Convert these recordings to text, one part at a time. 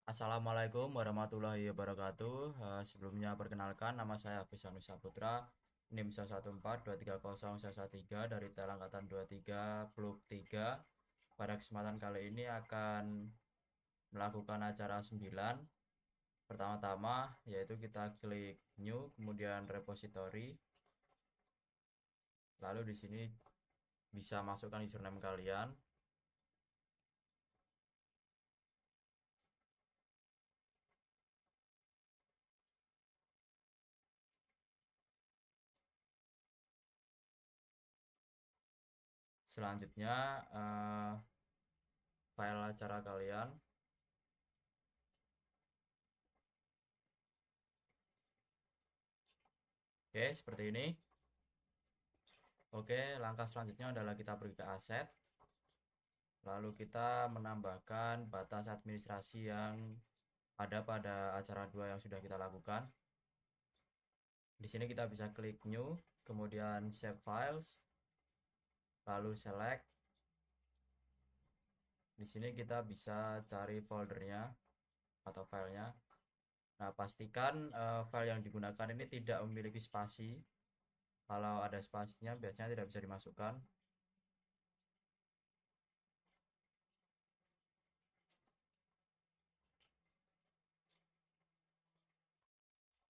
Assalamualaikum warahmatullahi wabarakatuh. Sebelumnya perkenalkan nama saya Hafiz Saputra, NIM 114230113 dari Tel Angkatan 23 Blok 3. Pada kesempatan kali ini akan melakukan acara 9. Pertama-tama yaitu kita klik new, kemudian repository. Lalu di sini bisa masukkan username kalian. Selanjutnya file acara kalian. Oke, seperti ini. Oke, langkah selanjutnya adalah kita pergi ke aset. Lalu kita menambahkan batas administrasi yang ada pada acara 2 yang sudah kita lakukan. Di sini kita bisa klik new, kemudian save files, lalu select. Di sini kita bisa cari foldernya atau filenya. Nah, pastikan file yang digunakan ini tidak memiliki spasi. Kalau ada spasinya biasanya tidak bisa dimasukkan.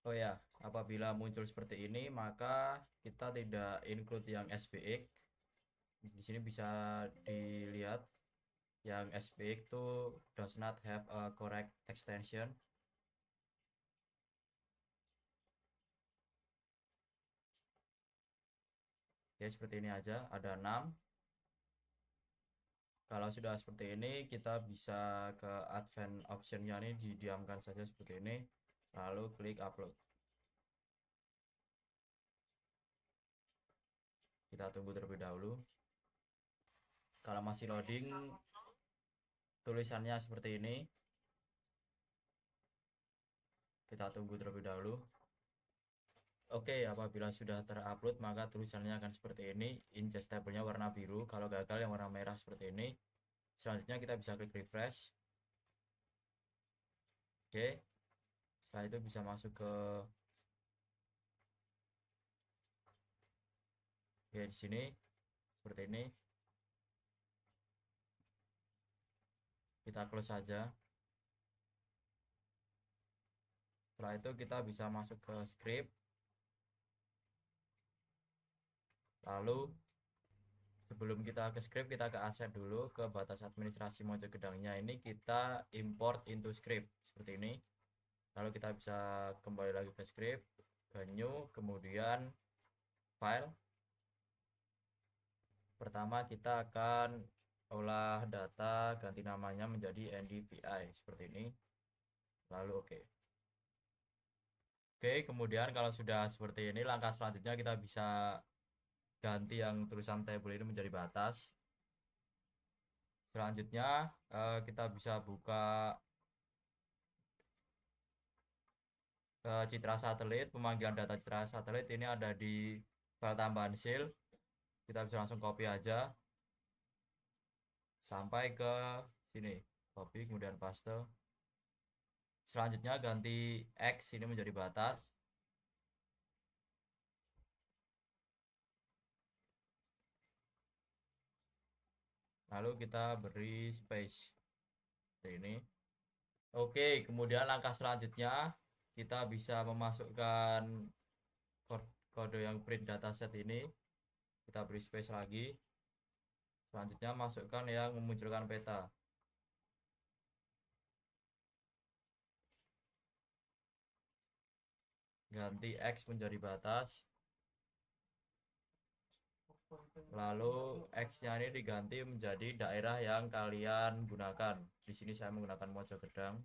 Oh ya, apabila muncul seperti ini maka kita tidak include yang SPX. Di sini bisa dilihat yang SPX itu does not have a correct extension. Ya, seperti ini aja, ada 6. Kalau sudah seperti ini kita bisa ke advanced optionnya, ini didiamkan saja seperti ini, lalu klik upload. Kita tunggu terlebih dahulu. Kalau masih loading tulisannya seperti ini, kita tunggu terlebih dahulu. Oke, apabila sudah terupload maka tulisannya akan seperti ini. Ingest tabelnya warna biru, kalau gagal yang warna merah seperti ini. Selanjutnya kita bisa klik refresh. Oke, setelah itu bisa masuk ke di sini seperti ini. Kita close saja. Setelah itu kita bisa masuk ke script. Lalu sebelum kita ke script, kita ke aset dulu, ke batas administrasi Mojo Gedangnya ini kita import into script seperti ini. Lalu kita bisa kembali lagi ke script, ke new, kemudian file. Pertama kita akan olah data, ganti namanya menjadi NDVI seperti ini. Lalu oke. Oke, kemudian kalau sudah seperti ini, langkah selanjutnya kita bisa ganti yang tulisan table ini menjadi batas. Selanjutnya kita bisa buka citra satelit, pemanggilan data citra satelit ini ada di file tambahan sil. Kita bisa langsung copy aja sampai ke sini, copy kemudian paste. Selanjutnya ganti X ini menjadi batas. Lalu kita beri space seperti ini. Oke, kemudian langkah selanjutnya kita bisa memasukkan kode yang print dataset ini. Kita beri space lagi. Selanjutnya masukkan yang memunculkan peta. Ganti X menjadi batas. Lalu X-nya ini diganti menjadi daerah yang kalian gunakan. Di sini saya menggunakan Mojo Gedang.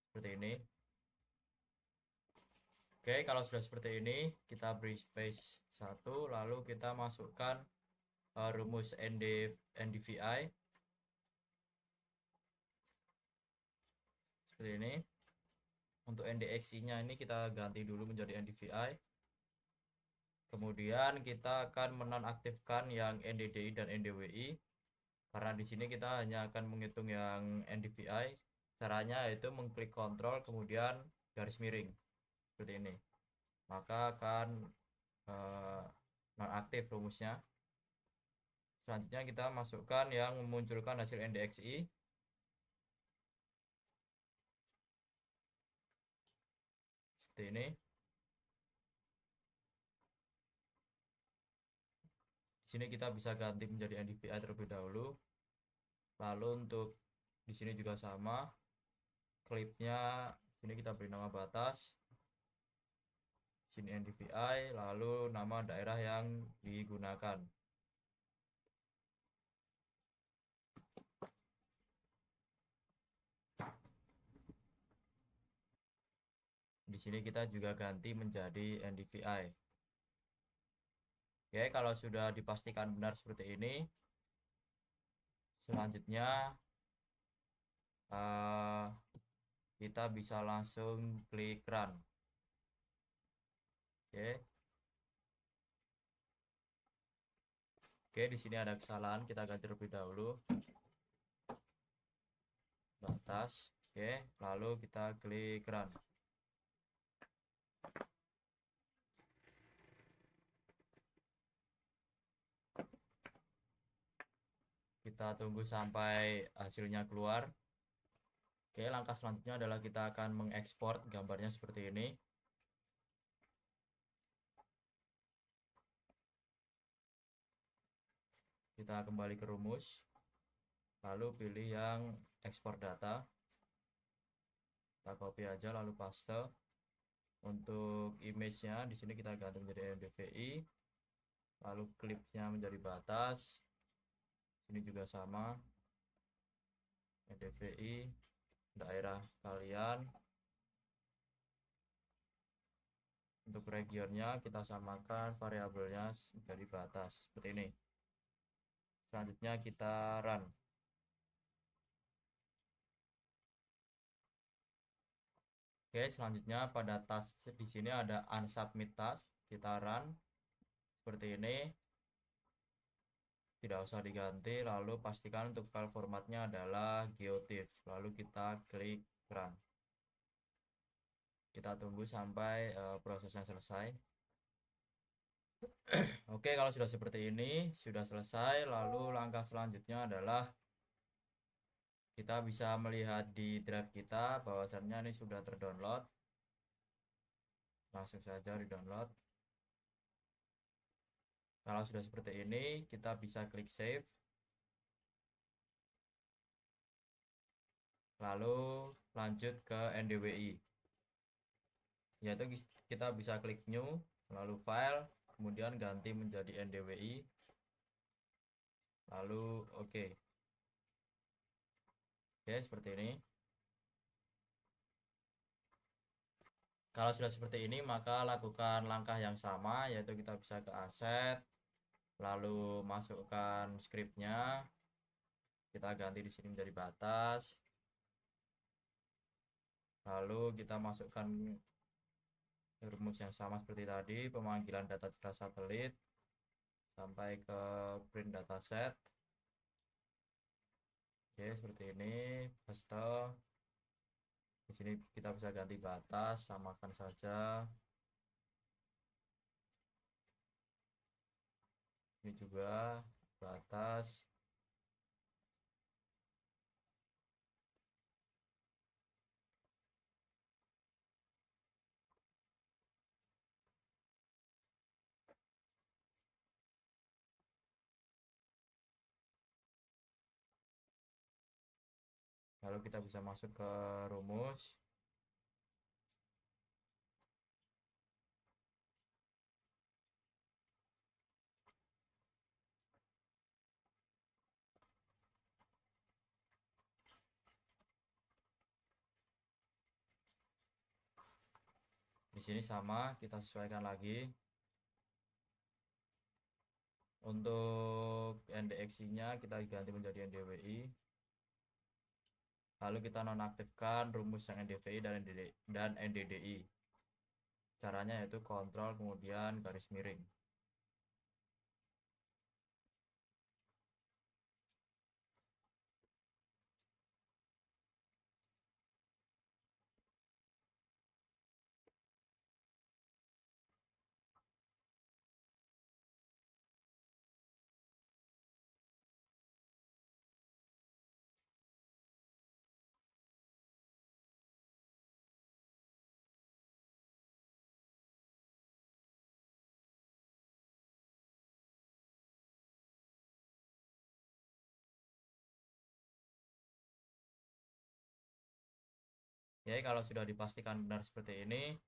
Seperti ini. Oke, kalau sudah seperti ini, kita beri space 1, lalu kita masukkan rumus NDVI. Seperti ini. Untuk NDXI-nya ini kita ganti dulu menjadi NDVI. Kemudian kita akan menonaktifkan yang NDDI dan NDWI. Karena di sini kita hanya akan menghitung yang NDVI. Caranya yaitu mengklik kontrol kemudian garis miring seperti ini, maka akan nonaktif rumusnya. Selanjutnya kita masukkan yang memunculkan hasil NDXI. Seperti ini. Di sini kita bisa ganti menjadi NDVI terlebih dahulu. Lalu untuk di sini juga sama. Klipnya sini kita beri nama batas. Sini NDVI, lalu nama daerah yang digunakan. Di sini kita juga ganti menjadi NDVI. Oke, kalau sudah dipastikan benar seperti ini, selanjutnya kita bisa langsung klik run. Oke. Oke, di sini ada kesalahan, kita ganti terlebih dahulu. Batas. Oke, lalu kita klik run. Kita tunggu sampai hasilnya keluar. Oke, langkah selanjutnya adalah kita akan mengekspor gambarnya seperti ini. Kita kembali ke rumus, lalu pilih yang ekspor data. Kita copy aja lalu paste. Untuk image-nya di sini kita ganti menjadi NDVI. Lalu klipnya menjadi batas. Sini juga sama. NDVI daerah kalian. Untuk regionnya kita samakan variabelnya menjadi batas seperti ini. Selanjutnya kita run. Oke, selanjutnya pada task di sini ada unsubmit task. Kita run seperti ini. Tidak usah diganti, lalu pastikan untuk file formatnya adalah geotiff. Lalu kita klik run. Kita tunggu sampai prosesnya selesai. Oke, kalau sudah seperti ini, sudah selesai. Lalu langkah selanjutnya adalah kita bisa melihat di drive kita bahwasannya ini sudah terdownload. Langsung saja di download. Kalau sudah seperti ini, kita bisa klik save. Lalu lanjut ke NDWI. Yaitu kita bisa klik new, lalu file, kemudian ganti menjadi NDWI. Lalu oke. Oke, seperti ini. Kalau sudah seperti ini, maka lakukan langkah yang sama, yaitu kita bisa ke aset, lalu masukkan scriptnya, kita ganti di sini menjadi batas, lalu kita masukkan rumus yang sama seperti tadi, pemanggilan data cerdas satelit sampai ke print dataset. Oke, seperti ini, paste. Di sini kita bisa ganti batas, samakan saja. Ini juga batas. Lalu kita bisa masuk ke rumus. Di sini sama, kita sesuaikan lagi. Untuk NDXI-nya kita ganti menjadi NDWI. Lalu kita nonaktifkan rumus yang NDVI dan NDDI. Caranya yaitu kontrol kemudian garis miring. Oke, kalau sudah dipastikan benar seperti ini,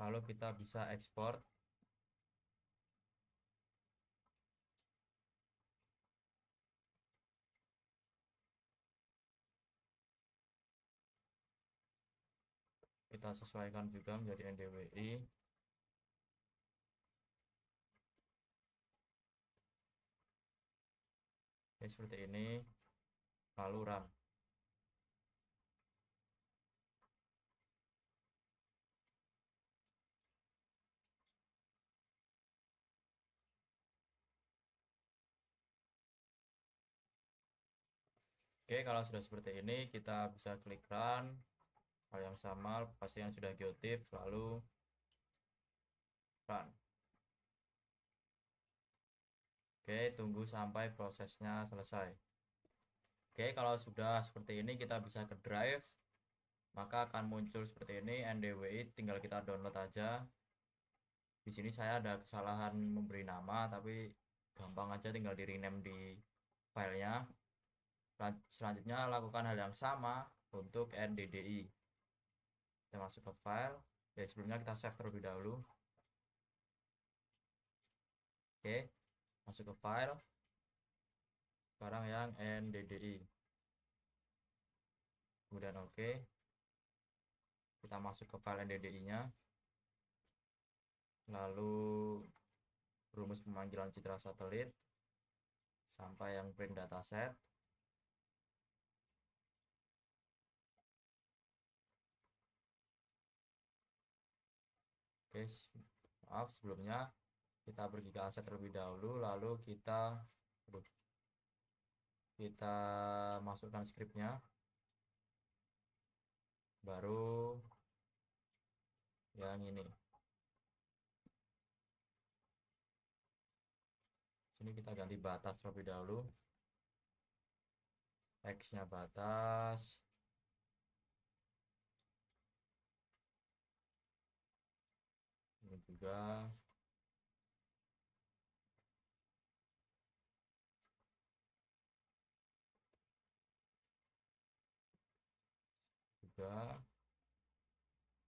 lalu kita bisa ekspor. Kita sesuaikan juga menjadi NDWI. Oke, seperti ini. Lalu run. Oke, kalau sudah seperti ini, kita bisa klik run. Hal yang sama, pastikan sudah geotiff, lalu run. Oke, tunggu sampai prosesnya selesai. Oke, kalau sudah seperti ini, kita bisa ke drive. Maka akan muncul seperti ini, NDWI, tinggal kita download aja. Di sini saya ada kesalahan memberi nama, tapi gampang aja, tinggal di rename di filenya. Selanjutnya lakukan hal yang sama untuk NDDI. Kita masuk ke file. Ya, sebelumnya kita save terlebih dahulu. Oke, masuk ke file. Sekarang yang NDDI. Kemudian oke. Kita masuk ke file NDDI-nya. Lalu rumus pemanggilan citra satelit sampai yang print dataset. Oke, maaf sebelumnya kita pergi ke aset terlebih dahulu, lalu kita masukkan skripnya, baru yang ini. Sini kita ganti batas terlebih dahulu, X-nya batas, ini juga.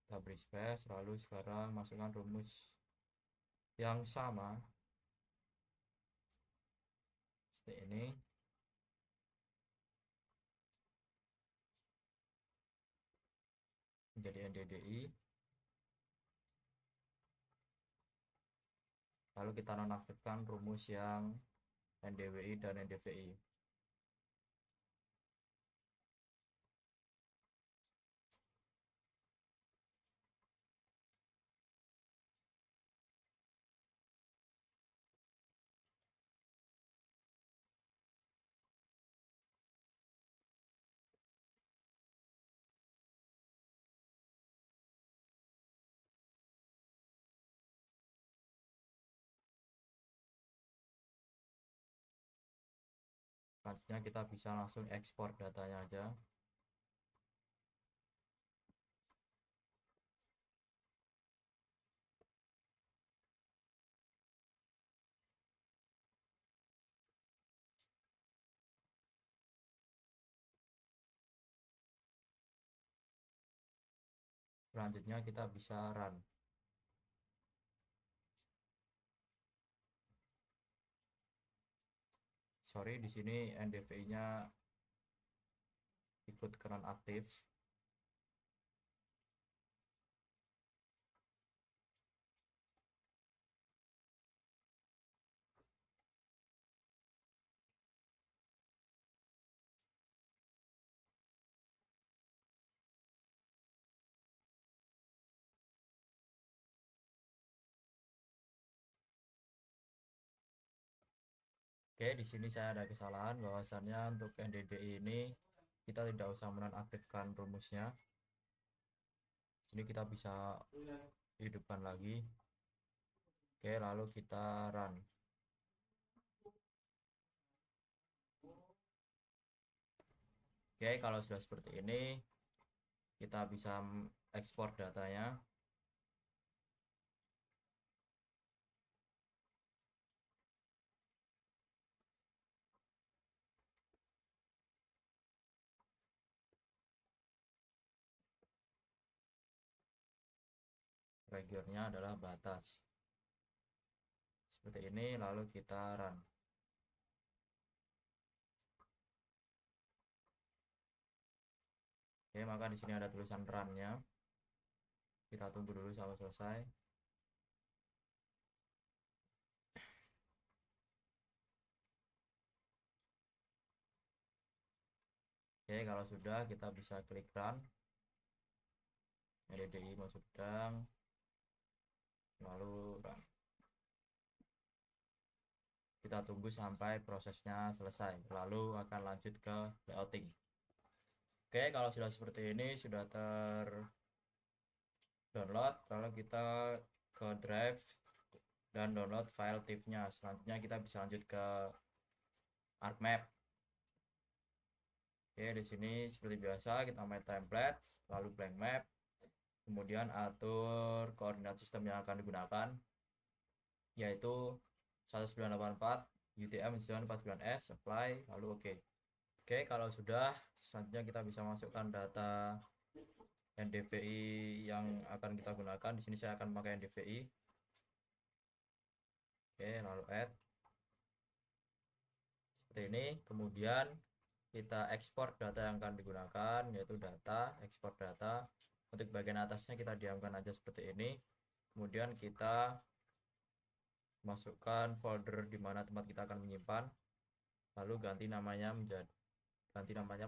Kita beri space, lalu sekarang masukkan rumus yang sama seperti ini. Menjadi NDDI. Lalu kita nonaktifkan rumus yang NDWI dan NDVI. Selanjutnya kita bisa langsung ekspor datanya aja. Selanjutnya kita bisa run. Sorry, di sini NDVI-nya ikut ke aktif. Oke, di sini saya ada kesalahan bahwasannya untuk NDDI ini kita tidak usah menonaktifkan rumusnya. Sini kita bisa hidupkan lagi. Oke, lalu kita run. Oke, kalau sudah seperti ini, kita bisa ekspor datanya. regionnya adalah batas. Seperti ini, lalu kita run. Oke, maka di sini ada tulisan run-nya. Kita tunggu dulu sampai selesai. Oke, kalau sudah kita bisa klik run. LDDI masuk sedang, lalu run. Kita tunggu sampai prosesnya selesai, lalu akan lanjut ke layouting. Oke, kalau sudah seperti ini, sudah download, lalu kita ke drive dan download file TIFF-nya. Selanjutnya kita bisa lanjut ke ArcMap. Oke, di sini seperti biasa kita main template, lalu blank map, kemudian atur koordinat sistem yang akan digunakan, yaitu 1984 UTM 49S, apply, lalu oke. Oke, kalau sudah, selanjutnya kita bisa masukkan data NDVI yang akan kita gunakan. Di sini saya akan memakai NDVI. Oke, lalu add. Seperti ini. Kemudian kita ekspor data yang akan digunakan, yaitu data, ekspor data. Untuk bagian atasnya kita diamkan aja seperti ini. Kemudian kita masukkan folder di mana tempat kita akan menyimpan. Lalu ganti namanya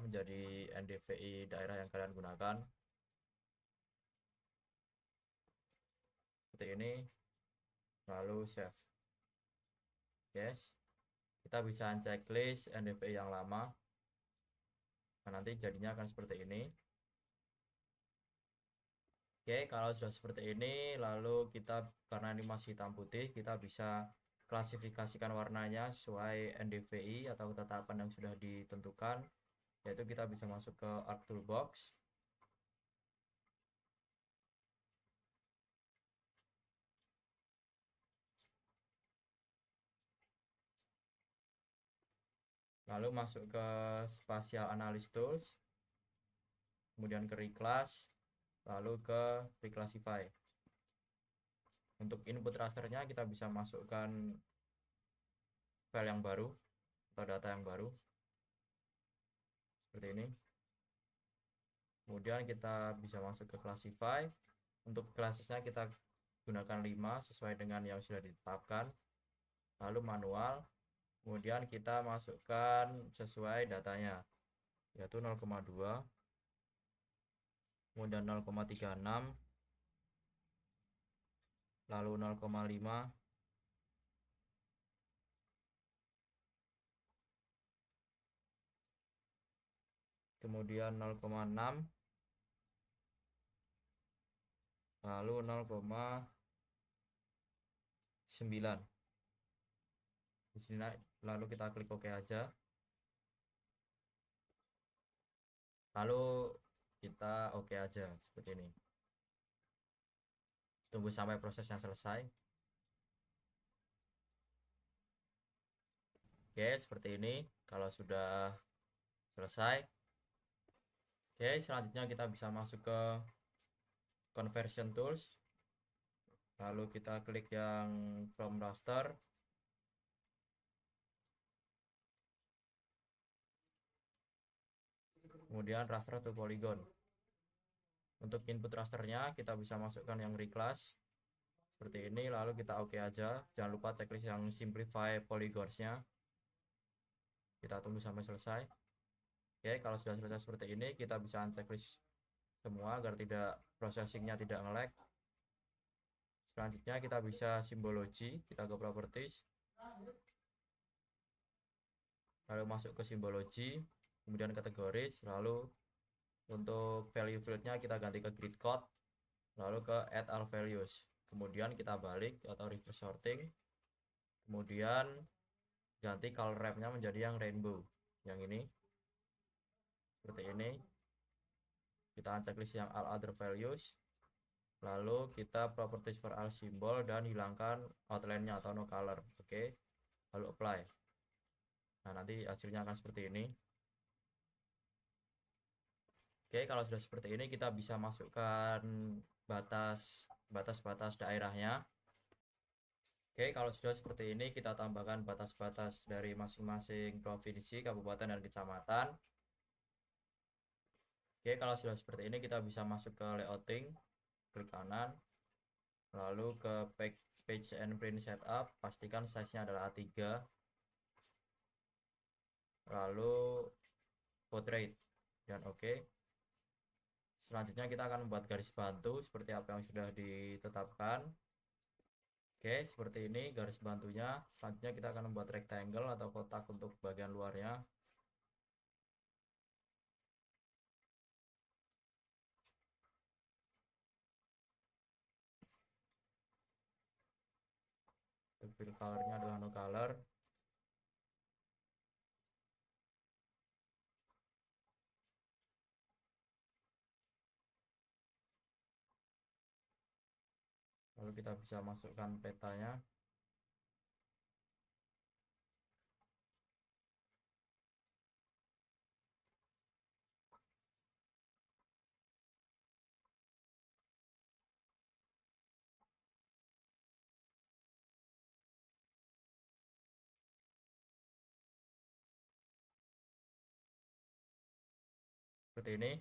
menjadi NDVI daerah yang kalian gunakan. Seperti ini, lalu save. Yes, kita bisa checklist NDVI yang lama. Nah, nanti jadinya akan seperti ini. Oke, kalau sudah seperti ini, lalu kita, karena ini masih hitam putih, kita bisa klasifikasikan warnanya sesuai NDVI atau ketetapan yang sudah ditentukan, yaitu kita bisa masuk ke Art Toolbox. Lalu masuk ke Spatial Analysis Tools, kemudian ke Reclass, lalu ke Reclassify. Untuk input rasternya kita bisa masukkan file yang baru atau data yang baru seperti ini. Kemudian kita bisa masuk ke Classify. Untuk classesnya kita gunakan 5 sesuai dengan yang sudah ditetapkan. Lalu manual. Kemudian kita masukkan sesuai datanya, yaitu 0,2, kemudian 0,36, lalu 0,5, kemudian 0,6, lalu 0,9. Di sini lalu kita klik OK aja. Lalu kita OK aja seperti ini. Tunggu sampai prosesnya selesai. Oke, seperti ini. Kalau sudah selesai, oke, selanjutnya kita bisa masuk ke Conversion Tools. Lalu kita klik yang From Raster. Kemudian raster to polygon. Untuk input rasternya kita bisa masukkan yang reclass seperti ini, lalu kita OK aja. Jangan lupa checklist yang simplify polygonsnya. Kita tunggu sampai selesai. Oke, kalau sudah selesai seperti ini, kita bisa checklist semua agar tidak processingnya tidak nge-lag. Selanjutnya kita bisa simbologi, kita ke properties, lalu masuk ke simbologi, kemudian kategoris, lalu untuk value fieldnya kita ganti ke grid code, lalu ke add all values, kemudian kita balik atau reverse sorting, kemudian ganti color wrap-nya menjadi yang rainbow, yang ini seperti ini. Kita checklist yang all other values, lalu kita properties for all symbol dan hilangkan outline-nya atau no color. Oke, lalu apply. Nah, nanti hasilnya akan seperti ini. Oke, kalau sudah seperti ini kita bisa masukkan batas batas-batas daerahnya. Oke, kalau sudah seperti ini kita tambahkan batas-batas dari masing-masing provinsi, kabupaten, dan kecamatan. Oke, kalau sudah seperti ini kita bisa masuk ke layouting, klik kanan, lalu ke page and print setup, pastikan size-nya adalah A3, lalu portrait, dan oke. Selanjutnya kita akan membuat garis bantu seperti apa yang sudah ditetapkan. Oke, seperti ini garis bantunya. Selanjutnya kita akan membuat rectangle atau kotak untuk bagian luarnya. Fill colornya adalah no color. Lalu kita bisa masukkan petanya. Seperti ini.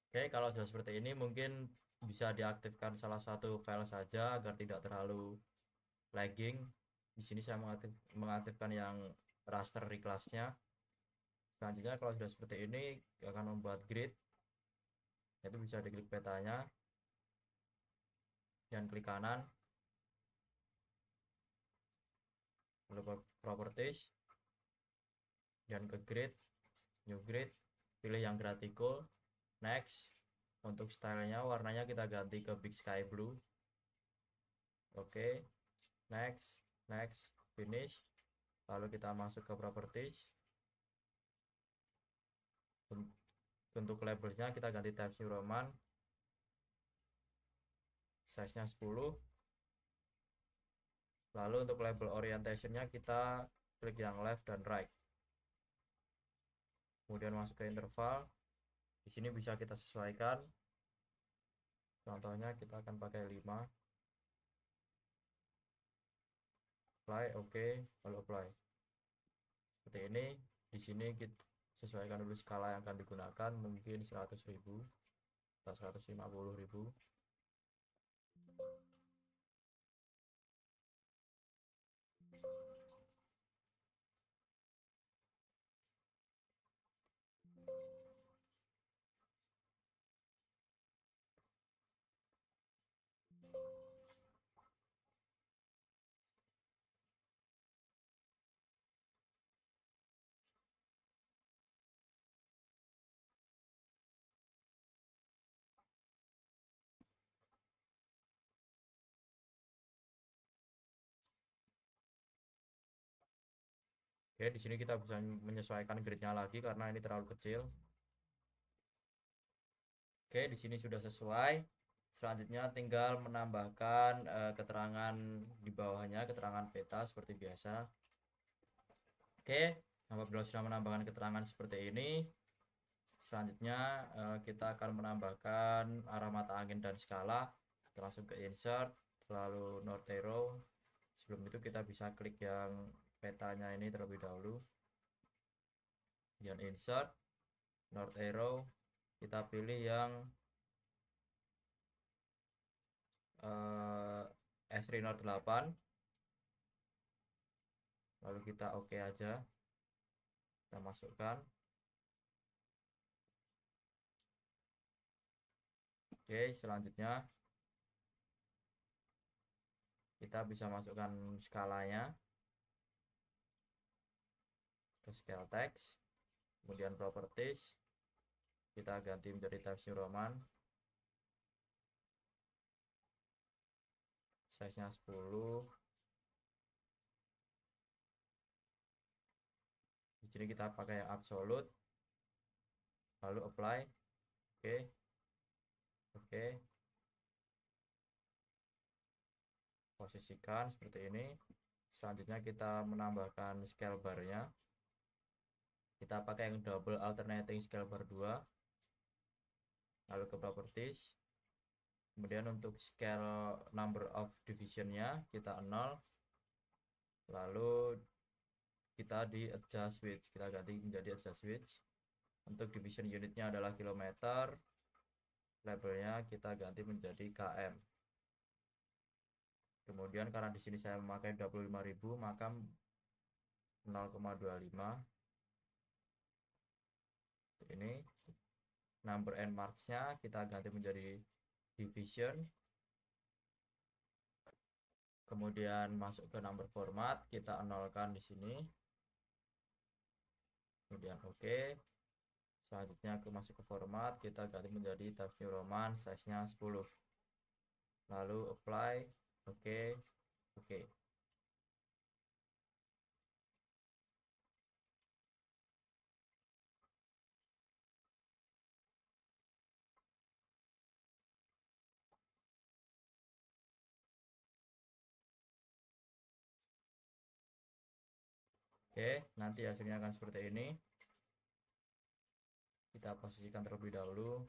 Oke, kalau sudah seperti ini mungkin bisa diaktifkan salah satu file saja agar tidak terlalu lagging. Di sini saya mengaktifkan yang raster reclass-nya. Selanjutnya kalau sudah seperti ini akan membuat grid. Itu bisa diklik petanya dan klik kanan. Lalu ke properties dan ke grid, new grid, pilih yang gratical, next. Untuk stylenya warnanya kita ganti ke big sky blue. Oke, next, finish. Lalu kita masuk ke properties. Untuk labelsnya kita ganti Times New Roman, size nya 10. Lalu untuk label orientationnya kita klik yang left dan right, kemudian masuk ke interval. Di sini bisa kita sesuaikan, contohnya kita akan pakai 5. Apply, oke, lalu apply. Seperti ini. Di sini kita sesuaikan dulu skala yang akan digunakan, mungkin 100.000 atau 150.000. Oke, di sini kita bisa menyesuaikan gridnya lagi karena ini terlalu kecil. Oke, di sini sudah sesuai. Selanjutnya tinggal menambahkan keterangan di bawahnya, keterangan peta seperti biasa. Oke, apabila sudah menambahkan keterangan seperti ini, selanjutnya kita akan menambahkan arah mata angin dan skala. Kita langsung ke insert, lalu north arrow. Sebelum itu kita bisa klik yang petanya ini terlebih dahulu. Kemudian insert, north arrow, kita pilih yang Esri North 8. Lalu kita oke aja, kita masukkan. Oke, selanjutnya kita bisa masukkan skalanya ke scale text, kemudian properties kita ganti menjadi Times New Roman, size nya 10. Di sini kita pakai yang absolute, lalu apply. Oke, oke, posisikan seperti ini. Selanjutnya kita menambahkan scale barnya, kita pakai yang double alternating scale bar 2. Lalu ke properties, Kemudian untuk scale number of divisionnya kita 0. Lalu kita di adjust width, kita ganti menjadi adjust width. Untuk division unitnya adalah kilometer, labelnya kita ganti menjadi km. Kemudian karena di sini saya memakai 25.000, maka 0,25 ini number and marksnya kita ganti menjadi division. Kemudian masuk ke number format, kita nolkan di sini. Kemudian oke. Selanjutnya masuk ke format, kita ganti menjadi Times New Roman, size-nya 10. Lalu apply, oke, oke. Oke, nanti hasilnya akan seperti ini. Kita posisikan terlebih dahulu.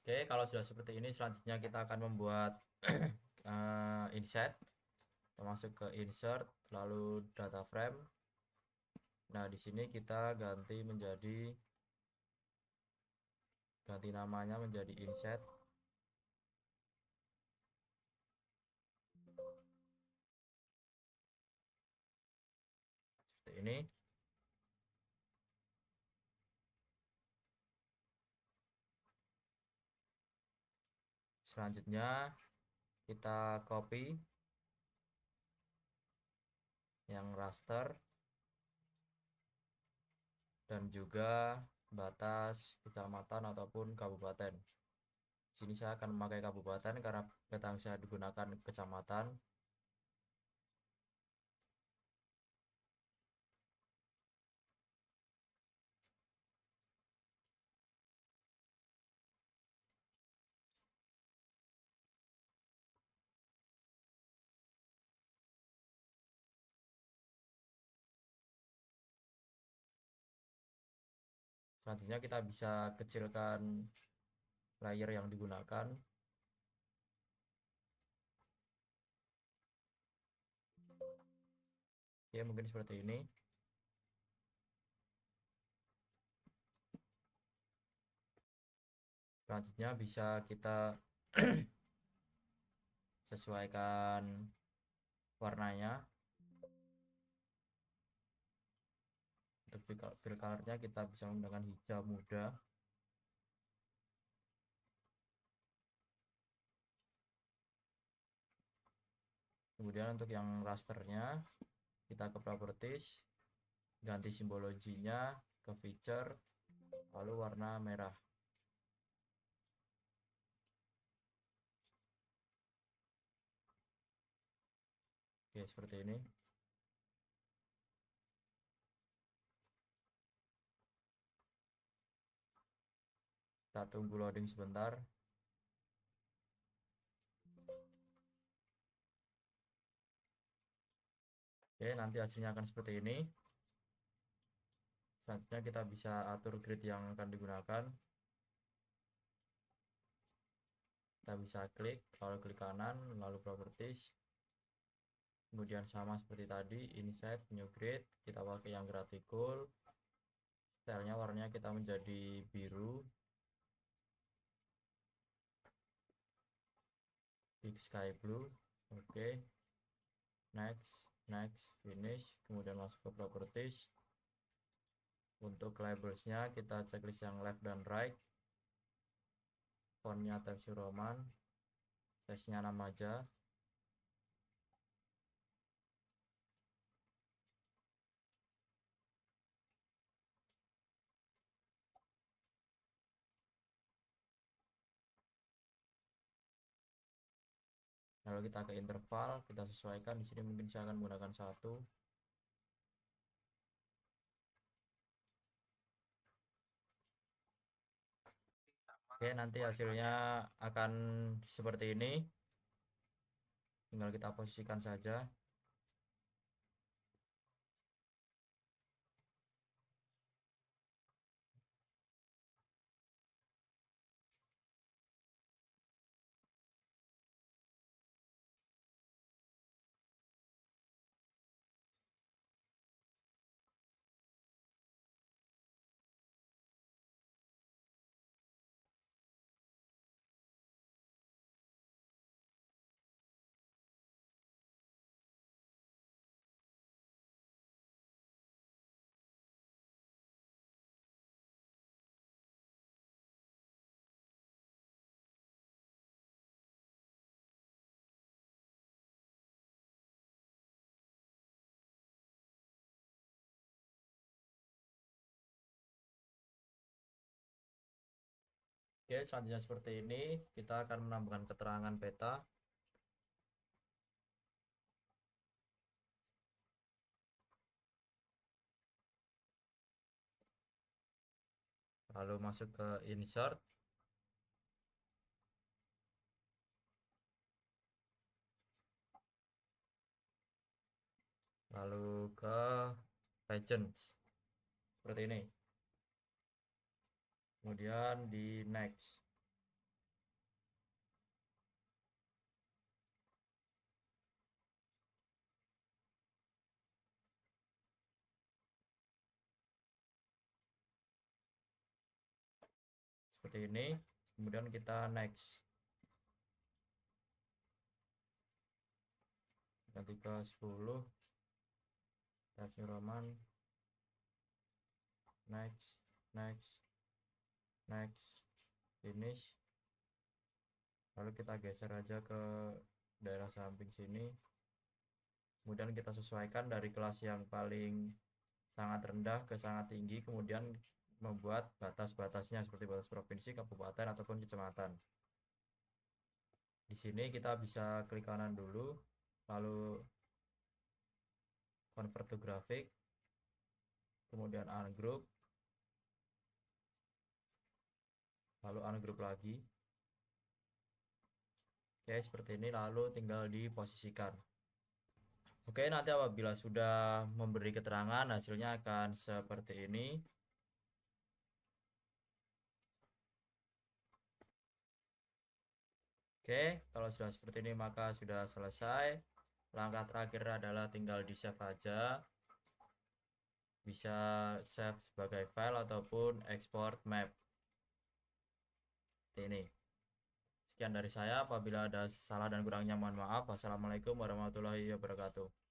Oke, kalau sudah seperti ini, selanjutnya kita akan membuat inset. Kita masuk ke insert, lalu data frame. Nah, di sini kita ganti namanya menjadi inset. Seperti ini. Selanjutnya kita copy yang raster dan juga batas kecamatan ataupun kabupaten. Di sini saya akan memakai kabupaten karena peta yang saya digunakan kecamatan. Selanjutnya kita bisa kecilkan layer yang digunakan. Ya, mungkin seperti ini. Selanjutnya bisa kita sesuaikan warnanya. Untuk fill colornya kita bisa menggunakan hijau muda. Kemudian untuk yang rasternya kita ke properties, ganti simbologinya ke feature, lalu warna merah. Oke, seperti ini. Kita tunggu loading sebentar. Oke, nanti hasilnya akan seperti ini. Selanjutnya kita bisa atur grid yang akan digunakan. Kita bisa klik, lalu klik kanan, lalu properties. Kemudian sama seperti tadi, insert, new grid. Kita pakai yang graphical. Stylenya warnanya kita menjadi biru. Big sky blue. Oke. Next, finish. Kemudian masuk ke properties. Untuk labelsnya kita checklist yang left dan right. Fontnya Times New Roman. Size-nya 6 aja. Lalu kita ke interval, kita sesuaikan. Di sini mungkin saya akan menggunakan 1. Oke, nanti hasilnya akan seperti ini. Tinggal kita posisikan saja. Oke, selanjutnya seperti ini. Kita akan menambahkan keterangan peta. Lalu masuk ke insert. Lalu ke legends. Seperti ini. Kemudian di next. Seperti ini. Kemudian kita next. Ganti ke 10. Times New Roman. Next, next, next, finish. Lalu kita geser aja ke daerah samping sini. Kemudian kita sesuaikan dari kelas yang paling sangat rendah ke sangat tinggi, kemudian membuat batas-batasnya seperti batas provinsi, kabupaten ataupun kecamatan. Di sini kita bisa klik kanan dulu, lalu convert to graphic, kemudian ungroup, lalu ungroup lagi. Oke, seperti ini, lalu tinggal diposisikan. Oke, nanti apabila sudah memberi keterangan, hasilnya akan seperti ini. Oke, kalau sudah seperti ini maka sudah selesai. Langkah terakhir adalah tinggal di save aja. Bisa save sebagai file ataupun export map. Ini. Sekian dari saya. Apabila ada salah dan kurangnya mohon maaf. Wassalamualaikum warahmatullahi wabarakatuh.